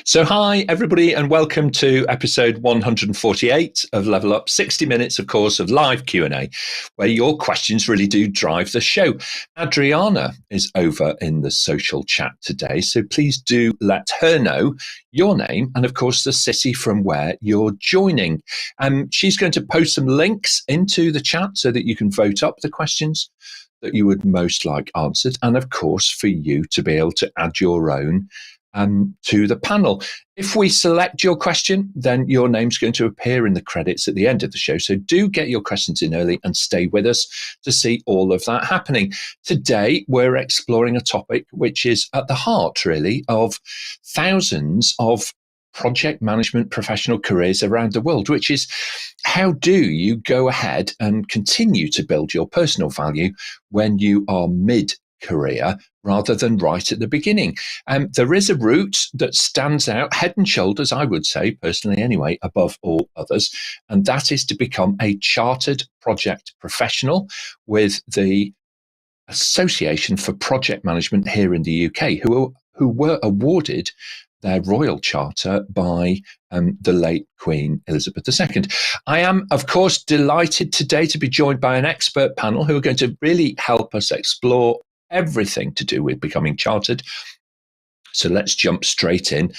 So hi, everybody, and welcome to episode 148 of Level Up, 60 minutes, of course, of live Q&A, where your questions really do drive the show. Adriana is over in the social chat today, so please do let her know your name and, of course, the city from where you're joining. She's going to post some links into the chat so that you can vote up the questions that you would most like answered, and, of course, for you to be able to add your own to the panel. If we select your question, then your name's going to appear in the credits at the end of the show. So do get your questions in early and stay with us to see all of that happening. Today, we're exploring a topic which is at the heart, really, of thousands of project management professional careers around the world, which is how do you go ahead and continue to build your personal value when you are mid-career rather than right at the beginning. There is a route that stands out head and shoulders, I would say, personally anyway, above all others, and that is to become a chartered project professional with the Association for Project Management here in the UK, who were awarded their royal charter by the late Queen Elizabeth II. I am, of course, delighted today to be joined by an expert panel who are going to really help us explore everything to do with becoming chartered. So let's jump straight in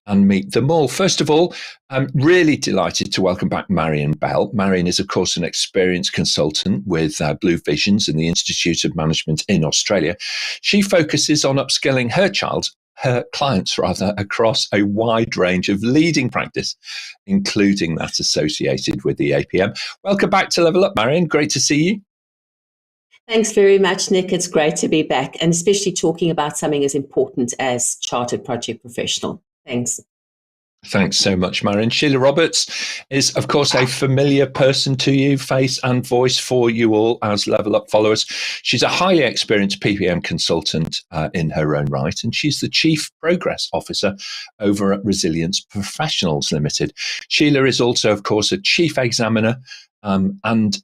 and meet them all. First of all, I'm really delighted to welcome back Marion Bell. Marion is, of course, an experienced consultant with BlueVisions and the Institute of Management in Australia. She focuses on upskilling her clients across a wide range of leading practice, including that associated with the APM. Welcome back to Level Up, Marion. Great to see you. Thanks very much, Nick. It's great to be back, and especially talking about something as important as chartered project professional. Thanks. Thanks so much, Marion. Sheila Roberts is, of course, a familiar person to you, face and voice for you all as Level Up followers. She's a highly experienced PPM consultant in her own right, and she's the Chief Progress Officer over at Resilience Professionals Limited. Sheila is also, of course, a Chief Examiner, and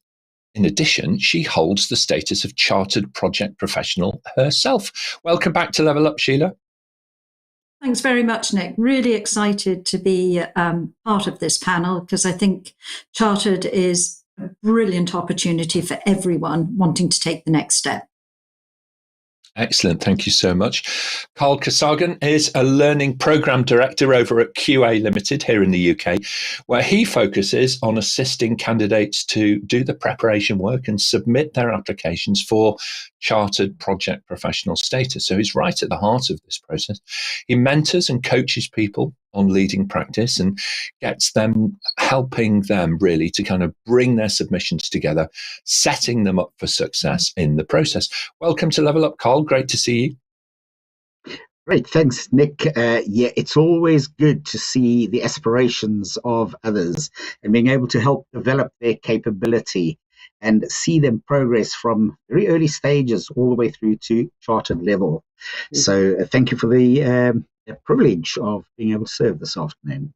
in addition, she holds the status of Chartered Project Professional herself. Welcome back to Level Up, Sheila. Thanks very much, Nick. Really excited to be part of this panel because I think Chartered is a brilliant opportunity for everyone wanting to take the next step. Excellent. Thank you so much. Karshagen is a learning program director over at QA Limited here in the UK, where he focuses on assisting candidates to do the preparation work and submit their applications for chartered project professional status. So he's right at the heart of this process. He mentors and coaches people on leading practice and gets them, helping them really to kind of bring their submissions together, setting them up for success in the process. Welcome to Level Up, Carl. Great to see you. Great. Thanks, Nick. It's always good to see the aspirations of others and being able to help develop their capability and see them progress from very early stages all the way through to chartered level. Mm-hmm. So thank you for the privilege of being able to serve this afternoon.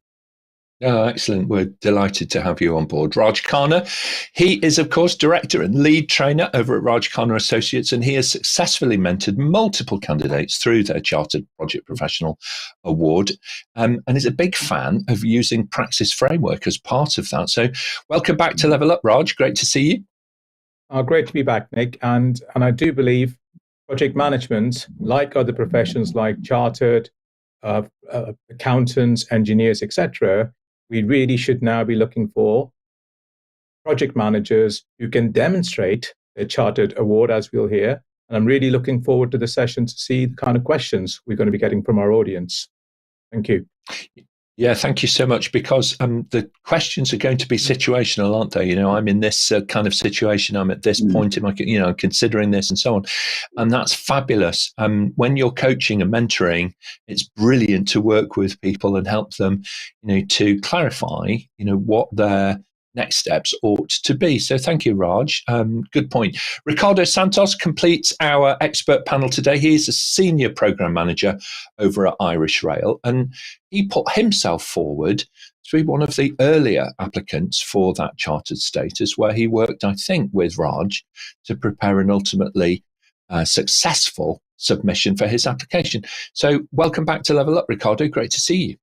Oh, excellent. We're delighted to have you on board. Raj Khanna, he is, of course, director and lead trainer over at Raj Khanna Associates, and he has successfully mentored multiple candidates through their Chartered Project Professional Award, and is a big fan of using Praxis framework as part of that. So welcome back to Level Up, Raj. Great to see you. Great to be back, Nick. And I do believe project management, like other professions like chartered, accountants, engineers, etc., we really should now be looking for project managers who can demonstrate their chartered award, as we'll hear. And I'm really looking forward to the session to see the kind of questions we're going to be getting from our audience. Thank you. Yeah, thank you so much, because the questions are going to be situational, aren't they? You know, I'm in this kind of situation, I'm at this point in my, considering this and so on. And that's fabulous. When you're coaching and mentoring, it's brilliant to work with people and help them, to clarify, what their next steps ought to be. So thank you, Raj. Good point. Ricardo Santos completes our expert panel today. He is a senior program manager over at Irish Rail, and he put himself forward to be one of the earlier applicants for that chartered status, where he worked, I think, with Raj to prepare an ultimately successful submission for his application. So welcome back to Level Up, Ricardo. Great to see you.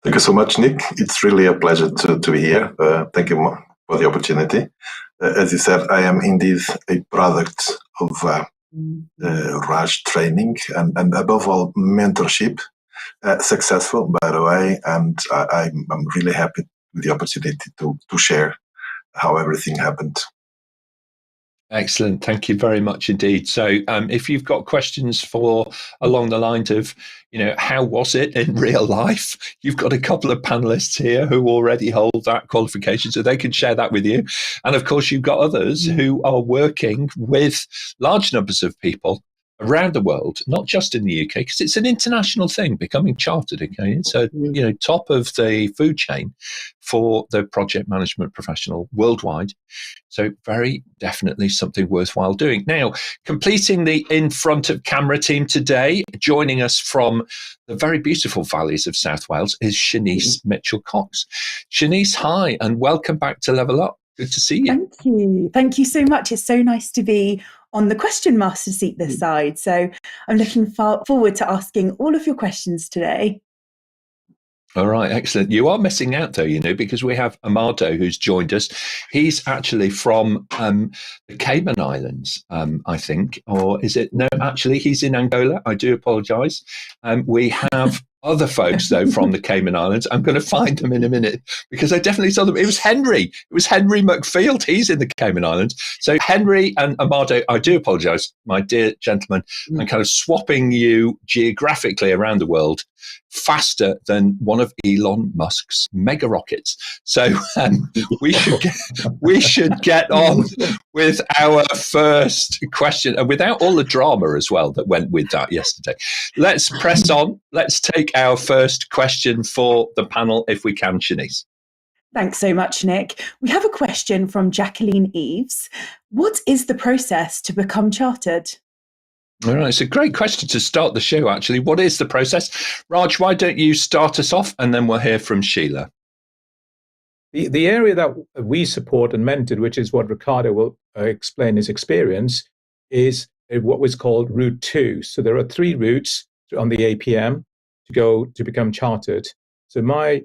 Thank you so much, Nick. It's really a pleasure to be here. Thank you for the opportunity. As you said, I am indeed a product of Raj training and above all, mentorship. Successful, by the way, and I'm really happy with the opportunity to share how everything happened. Excellent. Thank you very much indeed. So if you've got questions for along the lines of, how was it in real life? You've got a couple of panelists here who already hold that qualification, so they can share that with you. And of course, you've got others who are working with large numbers of people around the world, not just in the UK, because it's an international thing, becoming chartered. Okay, it's top of the food chain for the project management professional worldwide. So very definitely something worthwhile doing. Now, completing the in front of camera team today, joining us from the very beautiful valleys of South Wales is Shanice Mitchell-Cox. Shanice, hi, and welcome back to Level Up. Good to see you. Thank you. Thank you so much. It's so nice to be on the question master seat this side. So I'm looking forward to asking all of your questions today. All right, excellent. You are missing out though, because we have Amado who's joined us. He's actually from the Cayman Islands, I think, or is it? No, actually, he's in Angola. I do apologise. We have other folks though from the Cayman Islands. I'm going to find them in a minute because I definitely saw them. It was Henry. It was Henry McField. He's in the Cayman Islands. So Henry and Amado, I do apologise, my dear gentlemen. I'm kind of swapping you geographically around the world faster than one of Elon Musk's mega rockets. So we should get on with our first question, and without all the drama as well that went with that yesterday. Let's press on. Let's take our first question for the panel, if we can, Shanice. Thanks so much, Nick. We have a question from Jacqueline Eves. What is the process to become chartered? All right, it's a great question to start the show, actually. What is the process? Raj, why don't you start us off and then we'll hear from Sheila. The area that we support and mentored, which is what Ricardo will explain his experience, is what was called Route 2. So there are 3 routes on the APM to become chartered. So my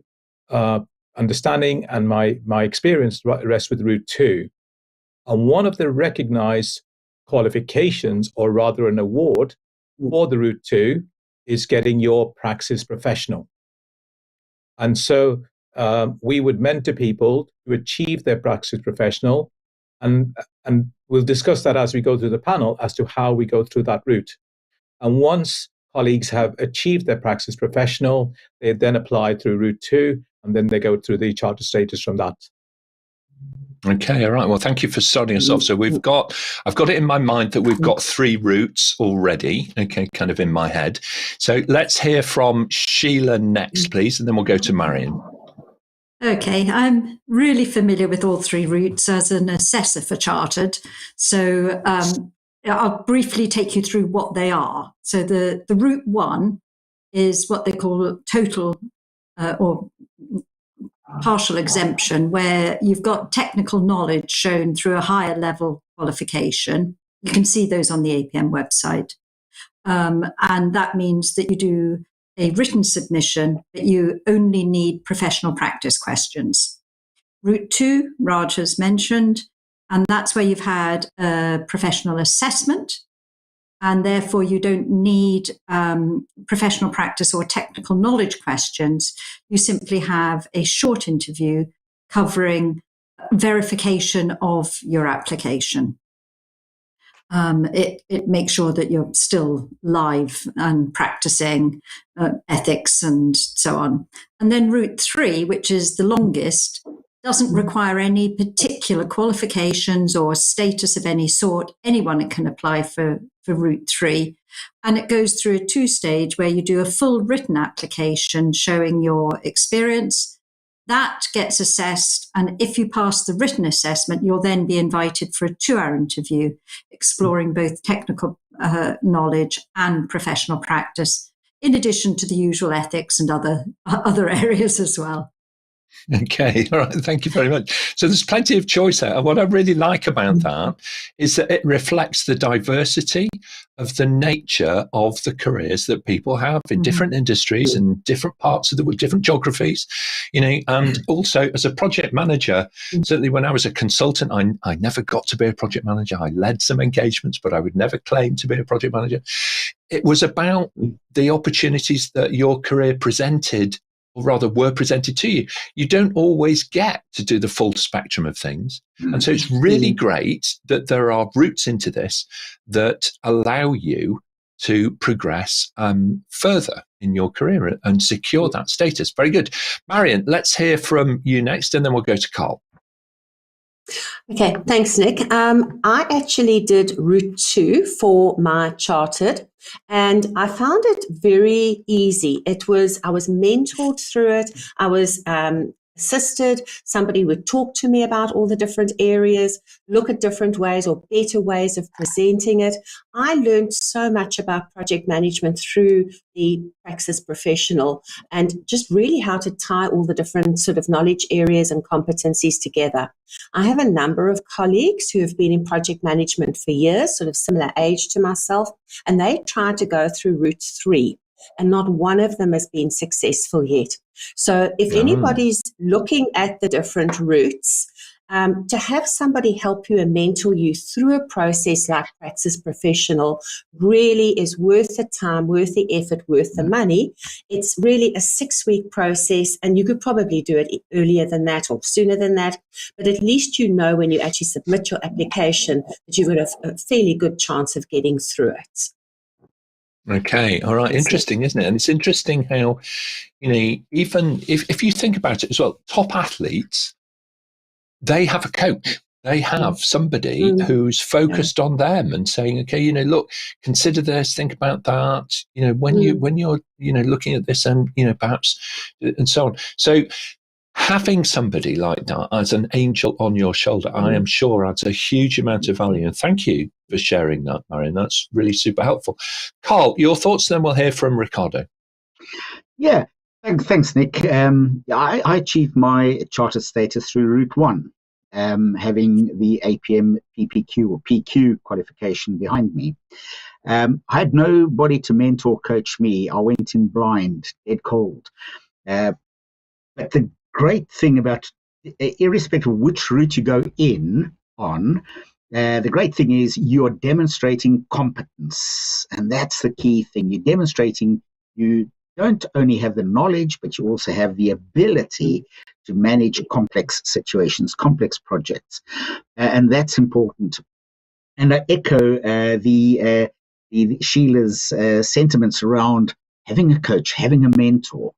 understanding and my experience rests with Route 2. And one of the recognized qualifications, or rather an award for the Route 2, is getting your Praxis professional. And so we would mentor people to achieve their Praxis professional, and we'll discuss that as we go through the panel as to how we go through that route. And once colleagues have achieved their Praxis professional, they then apply through Route 2, and then they go through the charter status from that. Okay, all right. Well, thank you for starting us off. So I've got it in my mind that we've got 3 routes already, okay, kind of in my head. So let's hear from Sheila next, please, and then we'll go to Marion. Okay, I'm really familiar with all 3 routes as an assessor for Chartered. So I'll briefly take you through what they are. So the Route 1 is what they call total or partial exemption, where you've got technical knowledge shown through a higher level qualification. You can see those on the APM website. And that means that you do a written submission, but you only need professional practice questions. Route 2, Raj has mentioned, and that's where you've had a professional assessment, and therefore you don't need professional practice or technical knowledge questions. You simply have a short interview covering verification of your application. It makes sure that you're still live and practicing ethics and so on. And then Route 3, which is the longest, doesn't require any particular qualifications or status of any sort. Anyone can apply for Route 3. And it goes through a 2-stage where you do a full written application showing your experience. That gets assessed, and if you pass the written assessment, you'll then be invited for a 2-hour interview, exploring both technical knowledge and professional practice, in addition to the usual ethics and other areas as well. Okay, all right. Thank you very much. So there's plenty of choice there. And what I really like about that is that it reflects the diversity of the nature of the careers that people have in different industries and different parts of the world, different geographies, and also as a project manager, certainly when I was a consultant, I never got to be a project manager. I led some engagements, but I would never claim to be a project manager. It was about the opportunities that your career presented, or rather were presented to you. You don't always get to do the full spectrum of things. And so it's really great that there are routes into this that allow you to progress further in your career and secure that status. Very good. Marion, let's hear from you next, and then we'll go to Carl. Okay, thanks, Nick. I actually did Route 2 for my chartered, and I found it very easy. I was mentored through it. I was assisted. Somebody would talk to me about all the different areas, look at different ways or better ways of presenting it. I learned so much about project management through the Praxis professional, and just really how to tie all the different sort of knowledge areas and competencies together. I have a number of colleagues who have been in project management for years, sort of similar age to myself, and they tried to go through Route 3. And not one of them has been successful yet. So if anybody's looking at the different routes, to have somebody help you and mentor you through a process like Praxis Professional really is worth the time, worth the effort, worth the money. It's really a 6-week process, and you could probably do it earlier than that or sooner than that. But at least you know when you actually submit your application that you've got a fairly good chance of getting through it. Okay, all right, interesting, isn't it? And it's interesting how, even if you think about it as well, top athletes, they have a coach. They have somebody who's focused on them and saying, okay, look, consider this, think about that, when you're looking at this and, perhaps, and so on. So having somebody like that as an angel on your shoulder, I am sure adds a huge amount of value. And thank you for sharing that, Marion. That's really super helpful. Carl, your thoughts, then we'll hear from Ricardo. Yeah, thanks, Nick. I achieved my charter status through Route 1, having the APM PPQ or PQ qualification behind me. I had nobody to mentor, coach me. I went in blind, dead cold. But the great thing about, irrespective of which route you go on, the great thing is you're demonstrating competence. And that's the key thing. You're demonstrating you don't only have the knowledge, but you also have the ability to manage complex situations, complex projects. And that's important. And I echo the Sheila's sentiments around having a coach, having a mentor.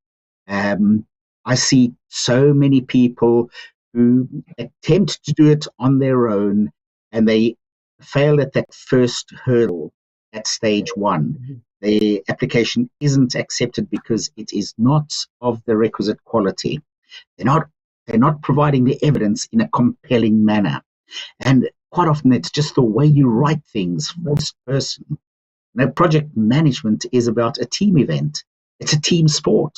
I see so many people who attempt to do it on their own, and they fail at that first hurdle at stage 1. The application isn't accepted because it is not of the requisite quality. They're not providing the evidence in a compelling manner. And quite often it's just the way you write things, first person. Project management is about a team event. It's a team sport.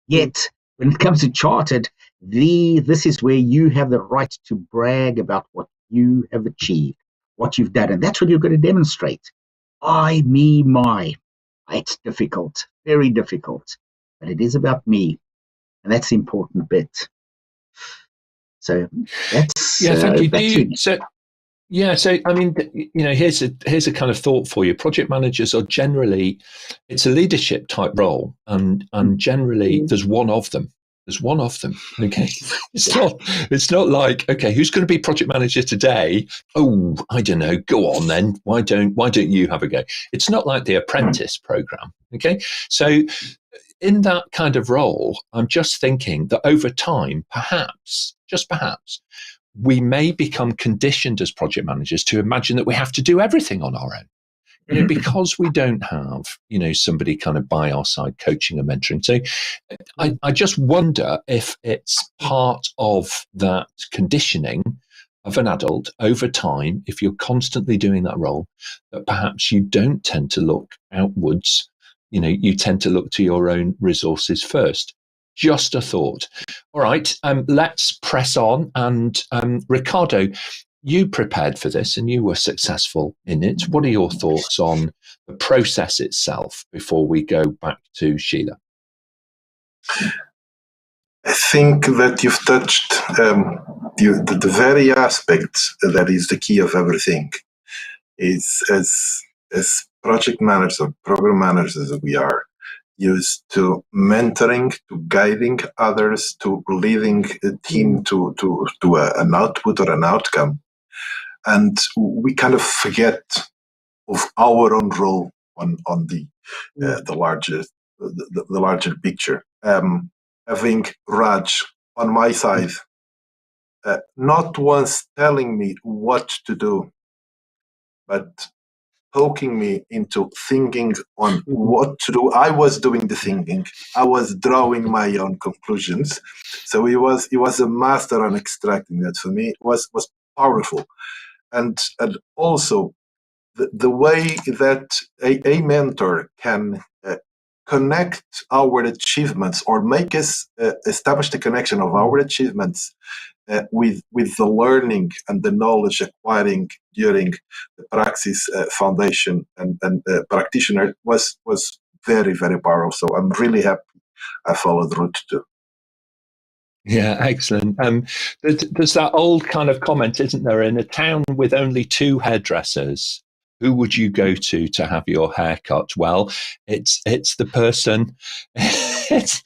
Yet, when it comes to chartered, this is where you have the right to brag about what you have achieved, what you've done. And that's what you're going to demonstrate. I, me, my. It's difficult, very difficult. But it is about me. And that's the important bit. So that's... Yeah, thank you. That's So I mean, here's a kind of thought for you. Project managers are generally, it's a leadership type role, and generally there's one of them. There's one of them. Okay, it's not like, okay, who's going to be project manager today? Oh, I don't know. Go on then. Why don't you have a go? It's not like the apprentice program. Okay, so in that kind of role, I'm just thinking that over time, perhaps, just perhaps, we may become conditioned as project managers to imagine that we have to do everything on our own, because we don't have, somebody kind of by our side coaching and mentoring. So I just wonder if it's part of that conditioning of an adult over time, if you're constantly doing that role, that perhaps you don't tend to look outwards, you tend to look to your own resources first. Just a thought. All right, let's press on. And Ricardo, you prepared for this and you were successful in it. What are your thoughts on the process itself before we go back to Sheila? I think that you've touched the very aspect that is the key of everything. Is as project managers or program managers as we are, used to mentoring, to guiding others, to leading a team to an output or an outcome. And we kind of forget of our own role on the larger picture. Having Raj on my side, not once telling me what to do, but poking me into thinking on what to do. I was doing the thinking. I was drawing my own conclusions. So he was a master on extracting that. For me, was powerful, and also the way that a mentor can connect our achievements or make us establish the connection of our achievements with the learning and the knowledge acquiring during the Praxis Foundation and practitioner was very, very powerful. So I'm really happy I followed route 2. Yeah, excellent. There's that old kind of comment, isn't there? In a town with only 2 hairdressers, who would you go to have your hair cut? Well, it's the person, it's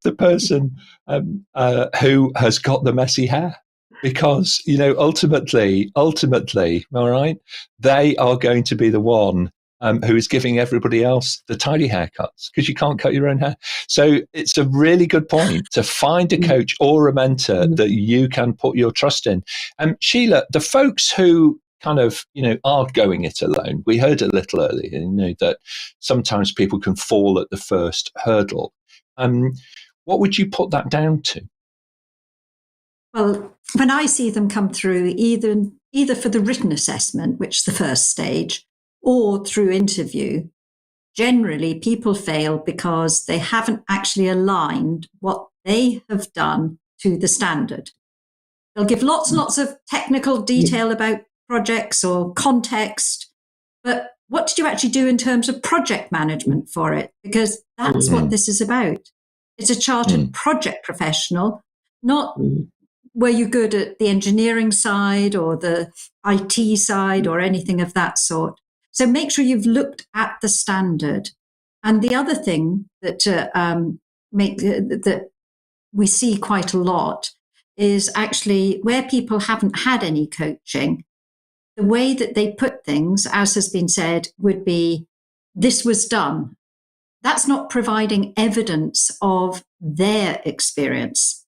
the person who has got the messy hair, because ultimately, all right, they are going to be the one who is giving everybody else the tidy haircuts, because you can't cut your own hair. So it's a really good point to find a coach or a mentor that you can put your trust in. Sheila, the folks who kind of, are going it alone, we heard a little earlier, that sometimes people can fall at the first hurdle. What would you put that down to? Well, when I see them come through, either for the written assessment, which is the first stage, or through interview, generally people fail because they haven't actually aligned what they have done to the standard. They'll give lots and lots of technical detail about projects or context, but what did you actually do in terms of project management for it? Because that's what this is about. It's a chartered project professional, not were you good at the engineering side or the IT side or anything of that sort. So make sure you've looked at the standard. And the other thing that that we see quite a lot is actually where people haven't had any coaching, the way that they put things, as has been said, would be, this was done. That's not providing evidence of their experience.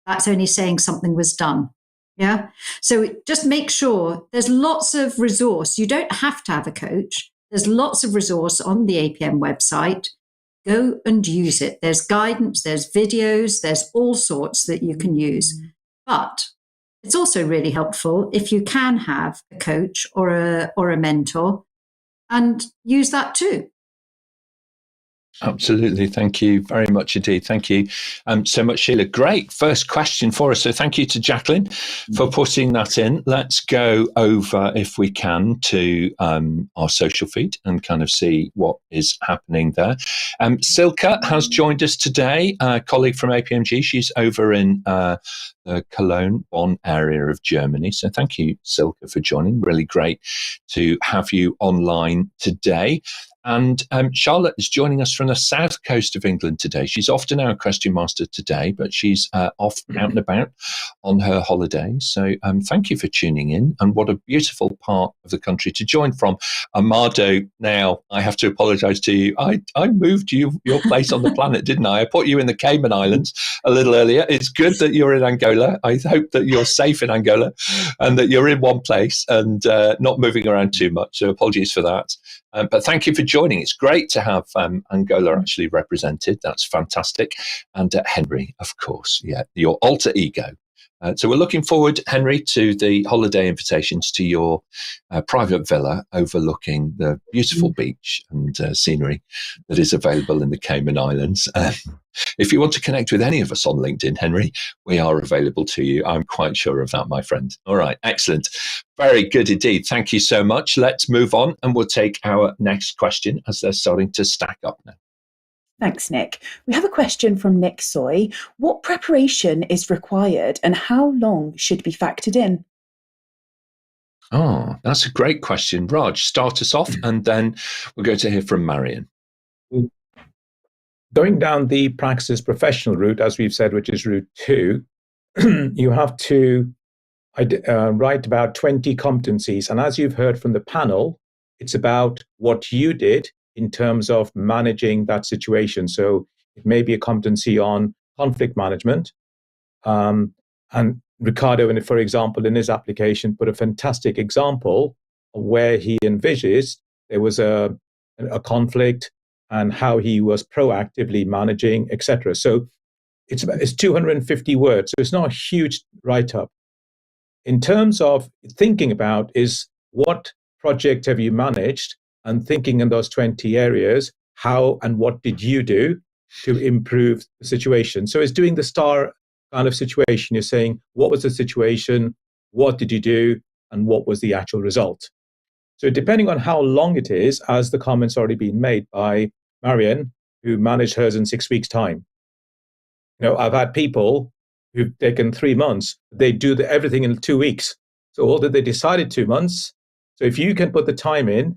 That's only saying something was done. Yeah. So just make sure there's lots of resource. You don't have to have a coach. There's lots of resource on the APM website. Go and use it. There's guidance, there's videos, there's all sorts that you can use. But it's also really helpful if you can have a coach or a mentor and use that too. Absolutely. Thank you very much indeed. Thank you so much, Sheila. Great first question for us. So thank you to Jacqueline for putting that in. Let's go over, if we can, to our social feed and kind of see what is happening there. Silke has joined us today, a colleague from APMG. She's over in the Cologne, Bonn area of Germany. So thank you, Silke, for joining. Really great to have you online today. And Charlotte is joining us from the south coast of England today. She's off to now Question Master today, but she's off out and about on her holidays. So thank you for tuning in. And what a beautiful part of the country to join from. Amado, now I have to apologise to you. I moved your place on the planet, didn't I? I put you in the Cayman Islands a little earlier. It's good that you're in Angola. I hope that you're safe in Angola and that you're in one place and not moving around too much. So apologies for that. But thank you for joining. It's great to have Angola actually represented. That's fantastic. And Henry, of course, yeah, your alter ego So we're looking forward, Henry, to the holiday invitations to your private villa overlooking the beautiful beach and scenery that is available in the Cayman Islands. If you want to connect with any of us on LinkedIn, Henry, we are available to you. I'm quite sure of that, my friend. All right, excellent. Very good indeed. Thank you so much. Let's move on and we'll take our next question as they're starting to stack up now. Thanks, Nick. We have a question from Nick Soy. What preparation is required and how long should be factored in? Oh, that's a great question. Raj, start us off and then we'll go to hear from Marion. Going down the Praxis professional route, as we've said, which is route 2, you have to write about 20 competencies. And as you've heard from the panel, it's about what you did in terms of managing that situation. So it may be a competency on conflict management. And Ricardo, for example, in his application, put a fantastic example of where he envisaged there was a conflict and how he was proactively managing, etc. So it's 250 words. So it's not a huge write-up. In terms of thinking about is what project have you managed, and thinking in those 20 areas, how and what did you do to improve the situation? So it's doing the STAR kind of situation. You're saying, what was the situation? What did you do? And what was the actual result? So depending on how long it is, as the comment's already been made by Marion, who managed hers in 6 weeks' time. I've had people who've taken 3 months. They do everything in 2 weeks. So although they decided 2 months, so if you can put the time in,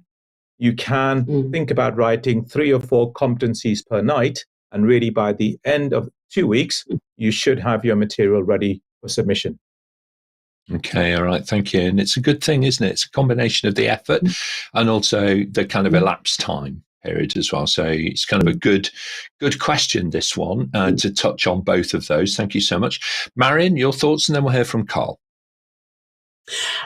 you can think about writing 3 or 4 competencies per night. And really by the end of 2 weeks, you should have your material ready for submission. Okay, all right, thank you. And it's a good thing, isn't it? It's a combination of the effort and also the kind of elapsed time period as well. So it's kind of a good question, this one, to touch on both of those. Thank you so much. Marion, your thoughts, and then we'll hear from Carl.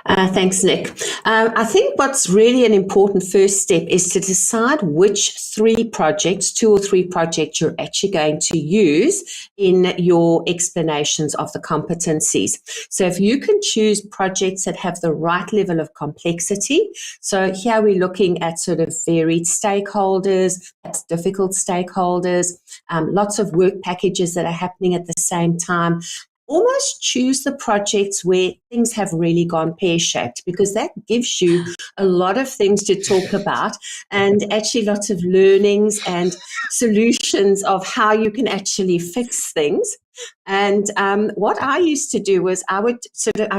Thanks, Nick. I think what's really an important first step is to decide which 2 or 3 projects you're actually going to use in your explanations of the competencies. So if you can choose projects that have the right level of complexity, so here we're looking at sort of varied stakeholders, difficult stakeholders, lots of work packages that are happening at the same time. Almost choose the projects where things have really gone pear-shaped, because that gives you a lot of things to talk about and actually lots of learnings and solutions of how you can actually fix things. And what I used to do was I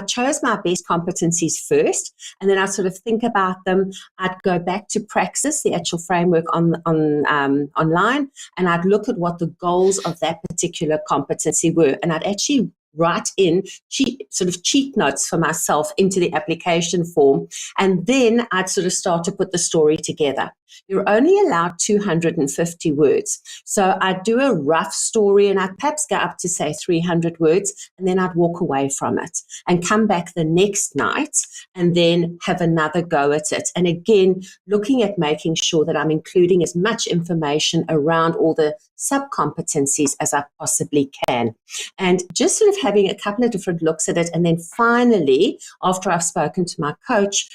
chose my best competencies first, and then I sort of think about them. I'd go back to Praxis, the actual framework online, and I'd look at what the goals of that particular competency were, and I'd actually write in cheat notes for myself into the application form, and then I'd sort of start to put the story together. You're only allowed 250 words. So I'd do a rough story and I'd perhaps go up to say 300 words, and then I'd walk away from it and come back the next night and then have another go at it. And again, looking at making sure that I'm including as much information around all the sub-competencies as I possibly can. And just sort of having a couple of different looks at it. And then finally, after I've spoken to my coach,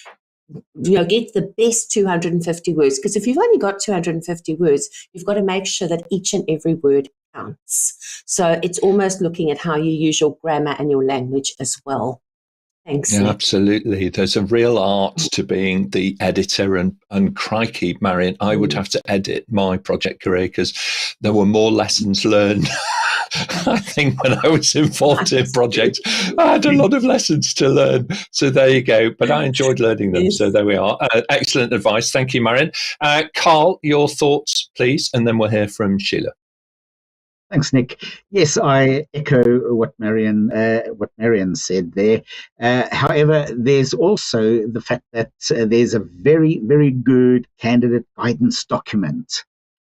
get the best 250 words. Because if you've only got 250 words, you've got to make sure that each and every word counts. So it's almost looking at how you use your grammar and your language as well. Thanks. Yeah, absolutely. There's a real art to being the editor, and crikey, Marion, I would have to edit my project career because there were more lessons learned. I think when I was involved in projects, I had a lot of lessons to learn. So there you go. But I enjoyed learning them. Yes. So there we are. Excellent advice. Thank you, Marion. Carl, your thoughts, please, and then we'll hear from Sheila. Thanks, Nick. Yes, I echo what Marion said there. However, there's also the fact that there's a very, very good candidate guidance document.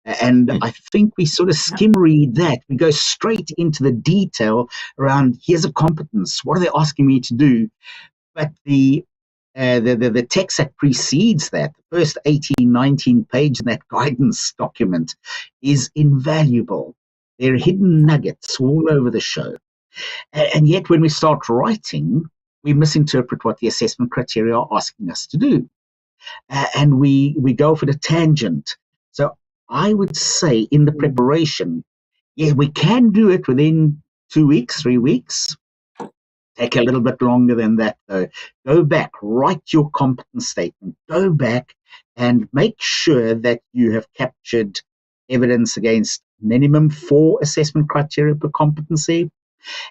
And I think we sort of skim read that. We go straight into the detail around, here's a competence. What are they asking me to do? But the text that precedes that, the first 18, 19 page in that guidance document is invaluable. There are hidden nuggets all over the show. And yet when we start writing, we misinterpret what the assessment criteria are asking us to do. And we go off at a tangent. So I would say in the preparation, yeah, we can do it within 2 weeks, 3 weeks. Take a little bit longer than that, though. Go back, write your competence statement. Go back and make sure that you have captured evidence against minimum 4 assessment criteria per competency,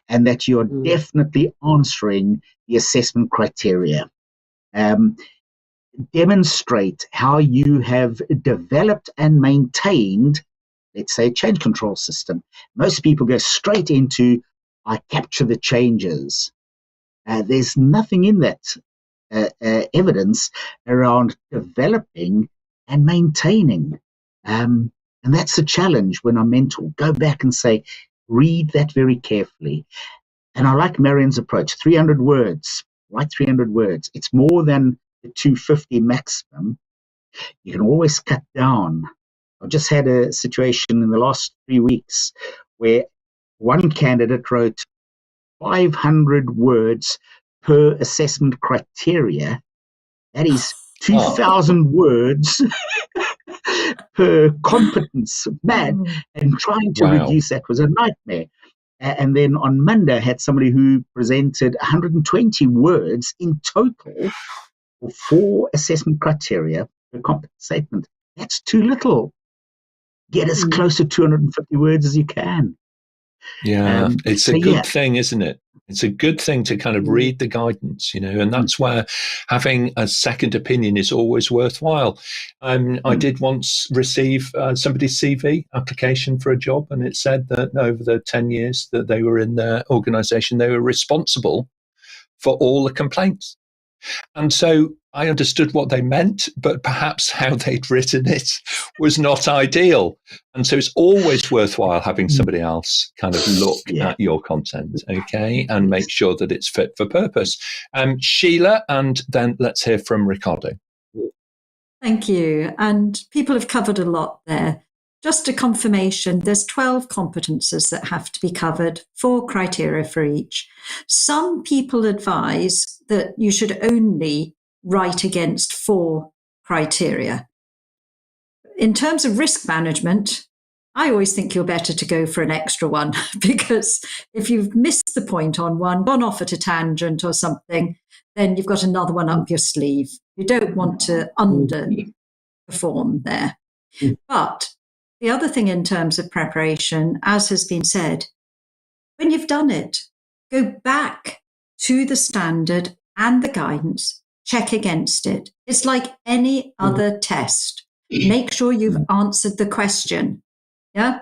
and that you are definitely answering the assessment criteria. Demonstrate how you have developed and maintained, let's say, a change control system. Most people go straight into, I capture the changes. There's nothing in that evidence around developing and maintaining. And that's a challenge when I mentor. Go back and say, read that very carefully. And I like Marion's approach, 300 words, write 300 words. It's more than the 250 maximum. You can always cut down. I've just had a situation in the last 3 weeks where one candidate wrote 500 words per assessment criteria. That is 2,000 words per competence. Man, and trying to reduce that was a nightmare. And then on Monday, I had somebody who presented 120 words in total for 4 assessment criteria per competence statement. That's too little. Get as close to 250 words as you can. Yeah, it's a good thing, isn't it? It's a good thing to kind of read the guidance, and that's where having a second opinion is always worthwhile. I did once receive somebody's CV application for a job, and it said that over the 10 years that they were in their organization, they were responsible for all the complaints. And so I understood what they meant, but perhaps how they'd written it was not ideal. And so it's always worthwhile having somebody else kind of look at your content, okay, and make sure that it's fit for purpose. Sheila, and then let's hear from Ricardo. Thank you. And people have covered a lot there. Just a confirmation, there's 12 competences that have to be covered, 4 criteria for each. Some people advise that you should only write against 4 criteria. In terms of risk management, I always think you're better to go for an extra one, because if you've missed the point on one, gone off at a tangent or something, then you've got another one up your sleeve. You don't want to underperform there. But the other thing in terms of preparation, as has been said, when you've done it, go back to the standard and the guidance, check against it. It's like any other test. Make sure you've answered the question. Yeah.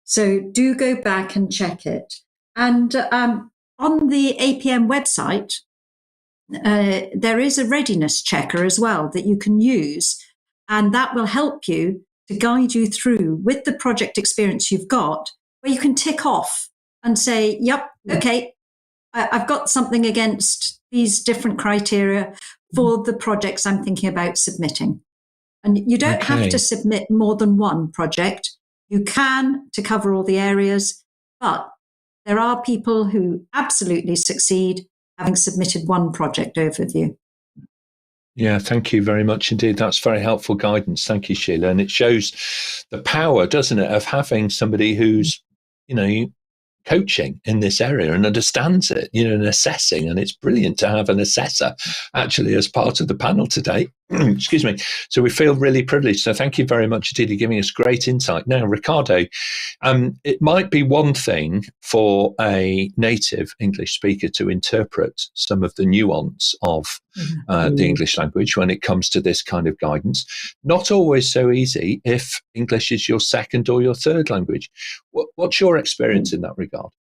So do go back and check it. And on the APM website, there is a readiness checker as well that you can use, and that will help you to guide you through with the project experience you've got, where you can tick off and say, yep, okay, I've got something against these different criteria for the projects I'm thinking about submitting. And you don't have to submit more than one project. You can, to cover all the areas, but there are people who absolutely succeed having submitted one project overview. Yeah, thank you very much indeed. That's very helpful guidance. Thank you, Sheila. And it shows the power, doesn't it, of having somebody who's, coaching in this area and understands it, and assessing. And it's brilliant to have an assessor actually as part of the panel today. Excuse me. So we feel really privileged. So thank you very much indeed for giving us great insight. Now, Ricardo, it might be one thing for a native English speaker to interpret some of the nuance of the English language when it comes to this kind of guidance. Not always so easy if English is your second or your third language. What's your experience in that regard?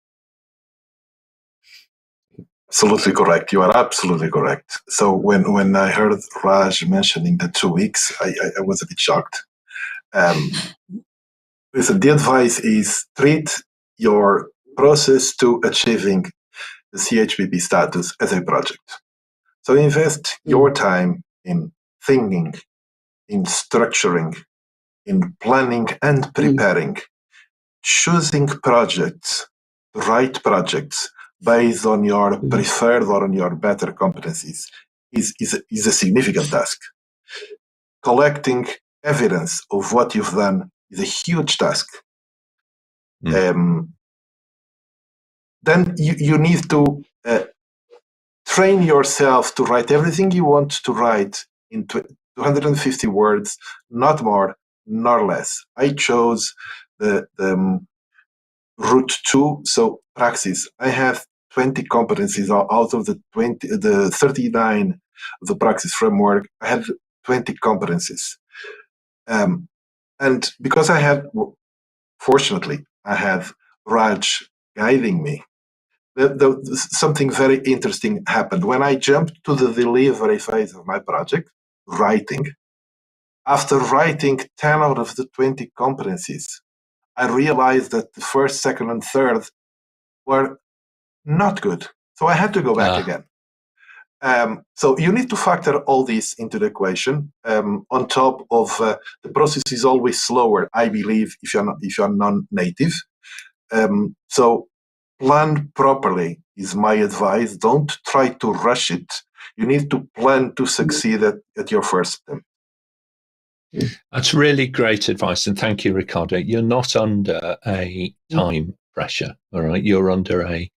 Absolutely correct. You are absolutely correct. So when I heard Raj mentioning the 2 weeks, I was a bit shocked. Listen, the advice is treat your process to achieving the ChPP status as a project. So invest your time in thinking, in structuring, in planning and preparing, choosing projects, the right projects based on your preferred or on your better competencies is a significant task. Collecting evidence of what you've done is a huge task. Then you need to train yourself to write everything you want to write in 250 words, not more, nor less. I chose the route 2, so Praxis. I have 20 competencies out of the 39 of the Praxis framework. I had 20 competencies. And because fortunately, I have Raj guiding me, something very interesting happened. When I jumped to the delivery phase of my project, writing, after writing 10 out of the 20 competencies, I realized that the first, second, and third were not good. So I had to go back again. So you need to factor all this into the equation. On top of the process is always slower, I believe, if you're non-native. So plan properly is my advice. Don't try to rush it. You need to plan to succeed at your first attempt. That's really great advice, and thank you, Ricardo. You're not under a time pressure, all right? You're under a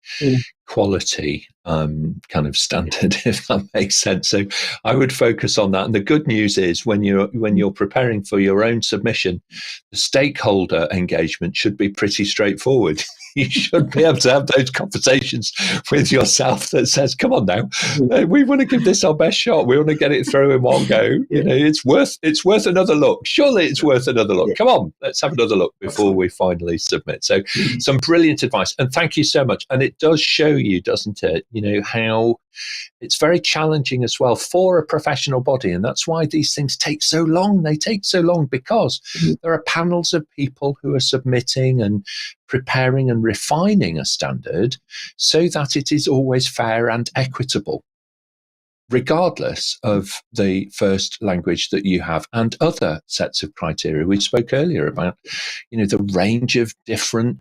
quality kind of standard, if that makes sense. So I would focus on that. And the good news is when you're preparing for your own submission, the stakeholder engagement should be pretty straightforward. You should be able to have those conversations with yourself that says, come on now, we want to give this our best shot. We want to get it through in one go. You know, it's worth another look. Surely it's worth another look. Come on, let's have another look before we finally submit. So some brilliant advice. And thank you so much. And it does show you, doesn't it, you know, how it's very challenging as well for a professional body. And that's why these things take so long. They take so long because there are panels of people who are submitting and preparing and refining a standard so that it is always fair and equitable, regardless of the first language that you have and other sets of criteria. We spoke earlier about, you know, the range of different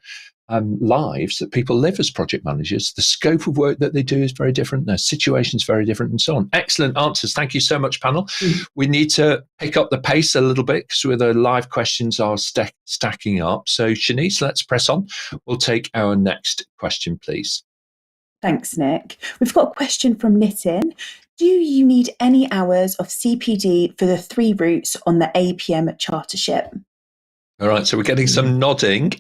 lives that people live as project managers. The scope of work that they do is very different. Their situation's very different and so on. Excellent answers. Thank you so much, panel. We need to pick up the pace a little bit because the live questions are stacking up. So Shanice, let's press on. We'll take our next question, please. Thanks, Nick. We've got a question from Nitin. Do you need any hours of CPD for the 3 routes on the APM chartership? All right, so we're getting some nodding.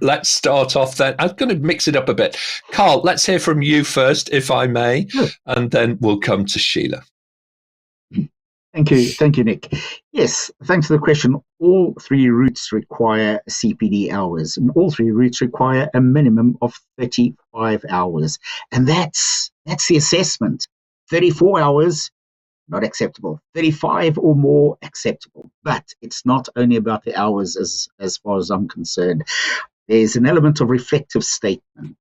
Let's start off then. I'm going to mix it up a bit. Carl, let's hear from you first, if I may, and then we'll come to Sheila. Thank you, Nick. Yes, thanks for the question. All 3 routes require CPD hours, and all 3 routes require a minimum of 35 hours. And that's the assessment. 34 hours, not acceptable. 35 or more, acceptable. But it's not only about the hours as far as I'm concerned. There's an element of reflective statement.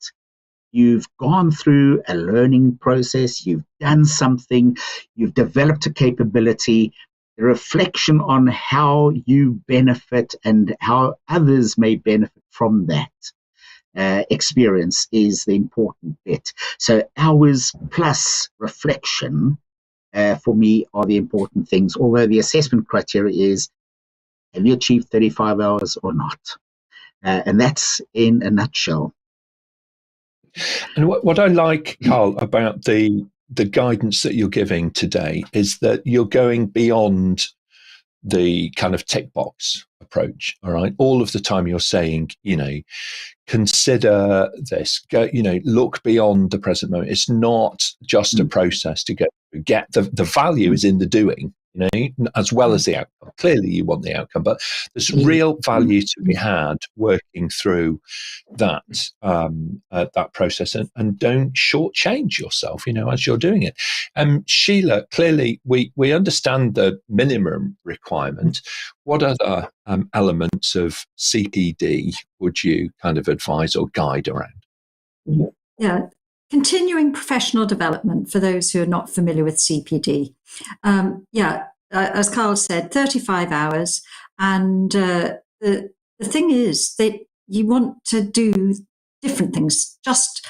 You've gone through a learning process, you've done something, you've developed a capability. The reflection on how you benefit and how others may benefit from that experience is the important bit. So hours plus reflection for me are the important things, although the assessment criteria is, have you achieved 35 hours or not? And that's in a nutshell. And what I like, Carl, about the guidance that you're giving today is that you're going beyond the kind of tick box approach. All right. All of the time you're saying, you know, consider this, go, you know, look beyond the present moment. It's not just a process to get the value is in the doing, you know, as well as the outcome. Clearly you want the outcome, but there's real value to be had working through that that process, and don't shortchange yourself, you know, as you're doing it. Sheila, clearly we understand the minimum requirement. What other elements of CPD would you kind of advise or guide around? Yeah. Continuing professional development for those who are not familiar with CPD. As Carl said, 35 hours. And the thing is that you want to do different things. Just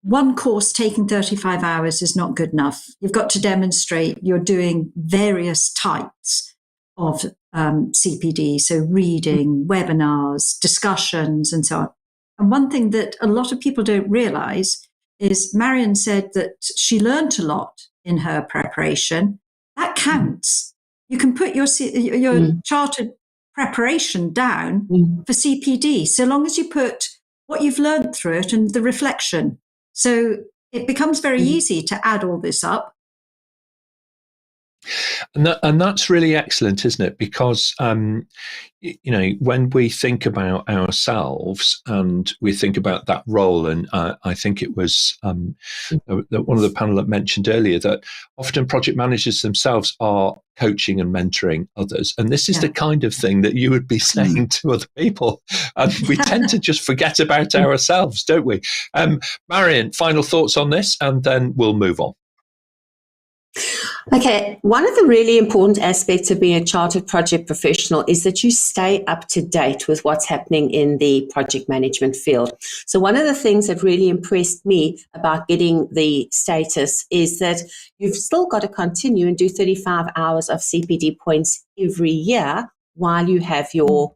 one course taking 35 hours is not good enough. You've got to demonstrate you're doing various types of CPD, so reading, webinars, discussions, and so on. And one thing that a lot of people don't realize is Marion said that she learned a lot in her preparation. That counts. You can put your chartered preparation down for CPD, so long as you put what you've learned through it and the reflection. So it becomes very easy to add all this up. And that's really excellent, isn't it? Because, when we think about ourselves and we think about that role, and I think it was one of the panel that mentioned earlier that often project managers themselves are coaching and mentoring others. And this is the kind of thing that you would be saying to other people. And we tend to just forget about ourselves, don't we? Marion, final thoughts on this, and then we'll move on. Okay, one of the really important aspects of being a chartered project professional is that you stay up to date with what's happening in the project management field. So one of the things that really impressed me about getting the status is that you've still got to continue and do 35 hours of CPD points every year while you have your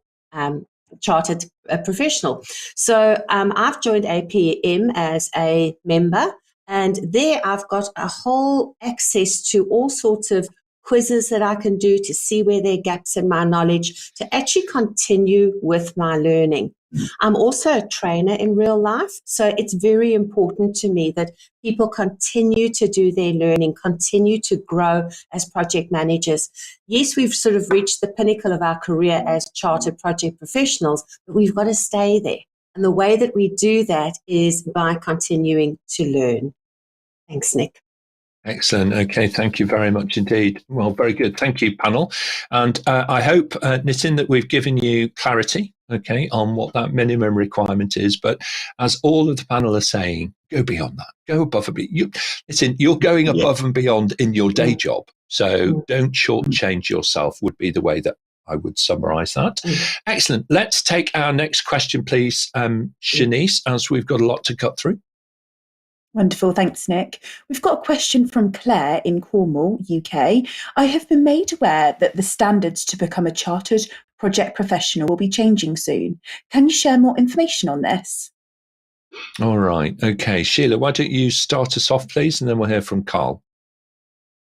chartered professional. So I've joined APM as a member. And there I've got a whole access to all sorts of quizzes that I can do to see where there are gaps in my knowledge, to actually continue with my learning. I'm also a trainer in real life, so it's very important to me that people continue to do their learning, continue to grow as project managers. Yes, we've sort of reached the pinnacle of our career as chartered project professionals, but we've got to stay there. And the way that we do that is by continuing to learn. Thanks, Nick. Excellent. Okay, thank you very much indeed. Well, very good. Thank you, panel. And I hope, Nitin, that we've given you clarity, okay, on what that minimum requirement is. But as all of the panel are saying, go beyond that. Go above and beyond. Nitin, you're going above and beyond in your day job. So don't shortchange yourself would be the way that I would summarize that. Excellent. Let's take our next question, please, Shanice, as we've got a lot to cut through. Wonderful. Thanks, Nick. We've got a question from Claire in Cornwall, UK. I have been made aware that the standards to become a chartered project professional will be changing soon. Can you share more information on this? All right. Okay. Sheila, why don't you start us off, please, and then we'll hear from Carl.